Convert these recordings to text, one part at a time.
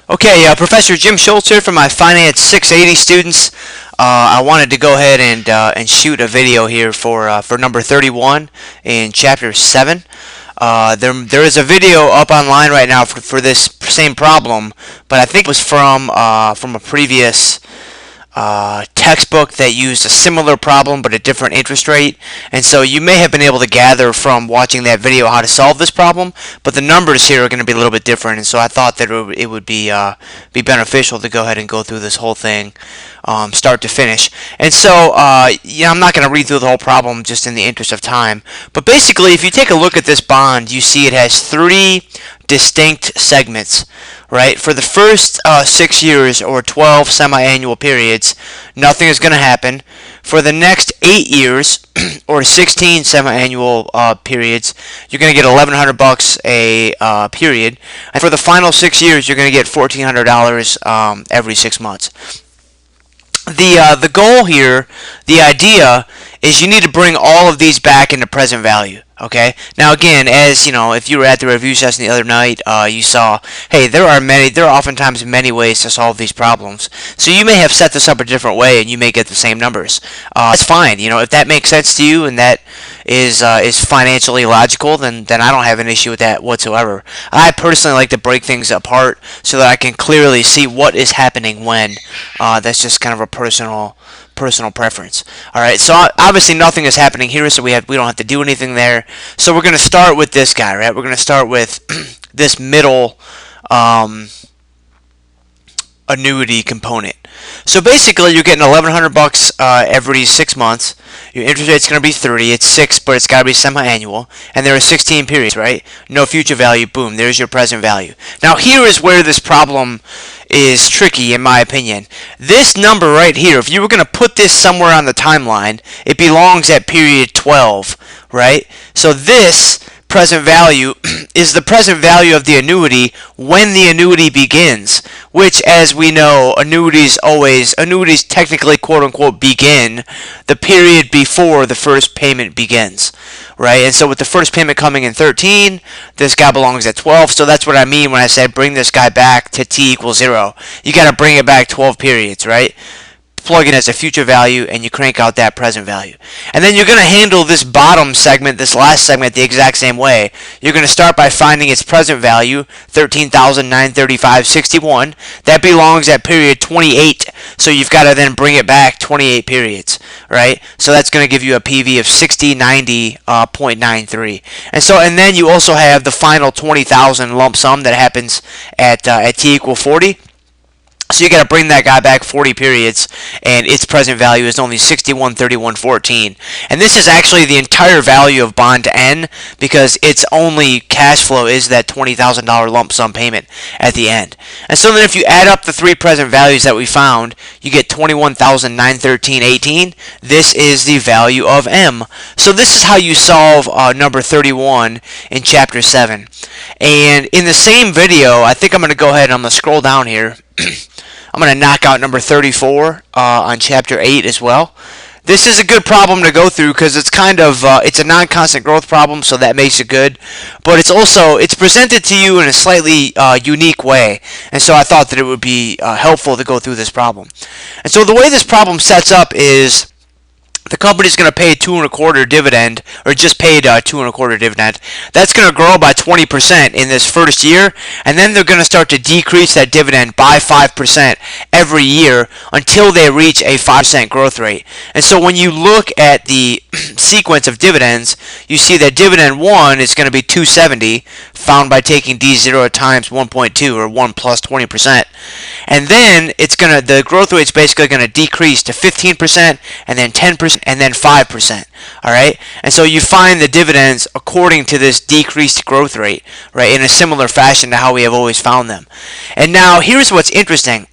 Okay, Professor Jim Schultz here from my Finance 680 students. I wanted to go ahead and shoot a video here for number 31 in Chapter 7. There is a video up online right now for this same problem, but I think it was from a previous textbook that used a similar problem but a different interest rate, and so you may have been able to gather from watching that video how to solve this problem, but the numbers here are going to be a little bit different, and so I thought that it would be beneficial to go ahead and go through this whole thing start to finish. And so I'm not going to read through the whole problem just in the interest of time, but basically if you take a look at this bond, you see it has three distinct segments, right? For the first 6 years or 12 semi-annual periods, nothing is going to happen. For the next 8 years or 16 semi-annual periods, you're going to get $1,100 a period. And for the final 6 years, you're going to get $1,400 every 6 months. The goal here, the idea, is you need to bring all of these back into present value. Okay. Now again, as you know, if you were at the review session the other night, you saw, hey, there are oftentimes many ways to solve these problems. So you may have set this up a different way, and you may get the same numbers. That's fine. You know, if that makes sense to you and that is financially logical, then I don't have an issue with that whatsoever. I personally like to break things apart so that I can clearly see what is happening when. That's just kind of a personal preference. All right, so obviously nothing is happening here, so we don't have to do anything there. So we're going to start with this guy, right? We're going to start with this middle annuity component. So basically, you're getting $1,100 every 6 months. Your interest rate's going to be 30. It's 6, but it's got to be semi-annual, and there are 16 periods, right? No future value. Boom. There's your present value. Now here is where this problem is tricky, in my opinion. This number right here, if you were going to put this somewhere on the timeline, it belongs at period 12, right? So this present value is the present value of the annuity when the annuity begins, which, as we know, annuities technically, quote unquote, begin the period before the first payment begins, right? And so with the first payment coming in 13, this guy belongs at 12. So that's what I mean when I said bring this guy back to t equals 0. You got to bring it back 12 periods, right? Plug in as a future value, and you crank out that present value. And then you're going to handle this bottom segment, this last segment, the exact same way. You're going to start by finding its present value, $13,935.61. That belongs at period 28, so you've got to then bring it back 28 periods, right? So that's going to give you a PV of 6090.93. And then you also have the final 20,000 lump sum that happens at t equal 40. So you got to bring that guy back 40 periods, and its present value is only 6131.14. And this is actually the entire value of bond N, because its only cash flow is that $20,000 lump sum payment at the end. And so then if you add up the three present values that we found, you get 21,913.18. This is the value of M. So this is how you solve number 31 in Chapter 7. And in the same video, I think I'm going to go ahead and I'm going to scroll down here. I'm going to knock out number 34 on Chapter 8 as well. This is a good problem to go through because it's kind of it's a non-constant growth problem, so that makes it good. But it's presented to you in a slightly unique way, and so I thought that it would be helpful to go through this problem. And so the way this problem sets up is the company's going to pay 2.25 dividend, or just paid 2.25 dividend. That's going to grow by 20% in this first year, and then they're going to start to decrease that dividend by 5% every year until they reach a 5% growth rate. And so when you look at the sequence of dividends, you see that dividend 1 is going to be 270, found by taking D0 times 1.2, or 1 plus 20%. And then the growth rate's basically going to decrease to 15%, and then 10%, and then 5%. All right, and so you find the dividends according to this decreased growth rate, right, in a similar fashion to how we have always found them. And now here's what's interesting.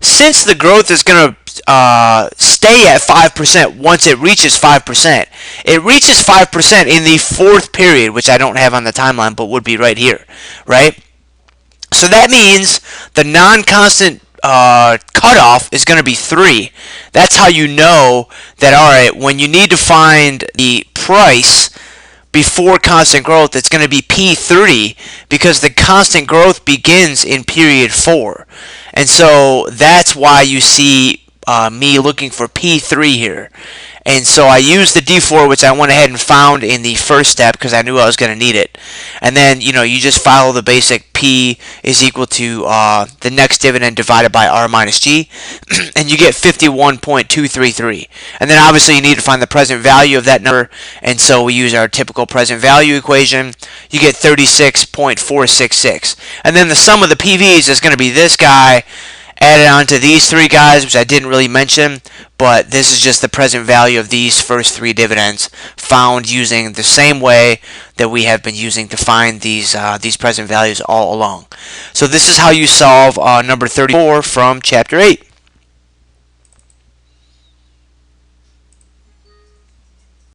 Since the growth is going to stay at 5% once it reaches 5%, it reaches 5% in the fourth period, which I don't have on the timeline, but would be right here, right? So that means the non-constant cutoff is going to be 3. That's how you know that, all right, when you need to find the price before constant growth, it's going to be P30 because the constant growth begins in period 4. And so that's why you see me looking for P3 here. And so I used the D4, which I went ahead and found in the first step because I knew I was going to need it. And then, you just follow the basic P is equal to the next dividend divided by R minus G, and you get 51.233. And then obviously you need to find the present value of that number, and so we use our typical present value equation. You get 36.466. And then the sum of the PVs is going to be this guy added on to these 3 guys, which I didn't really mention, but this is just the present value of these first 3 dividends found using the same way that we have been using to find these present values all along. So this is how you solve number 34 from chapter 8.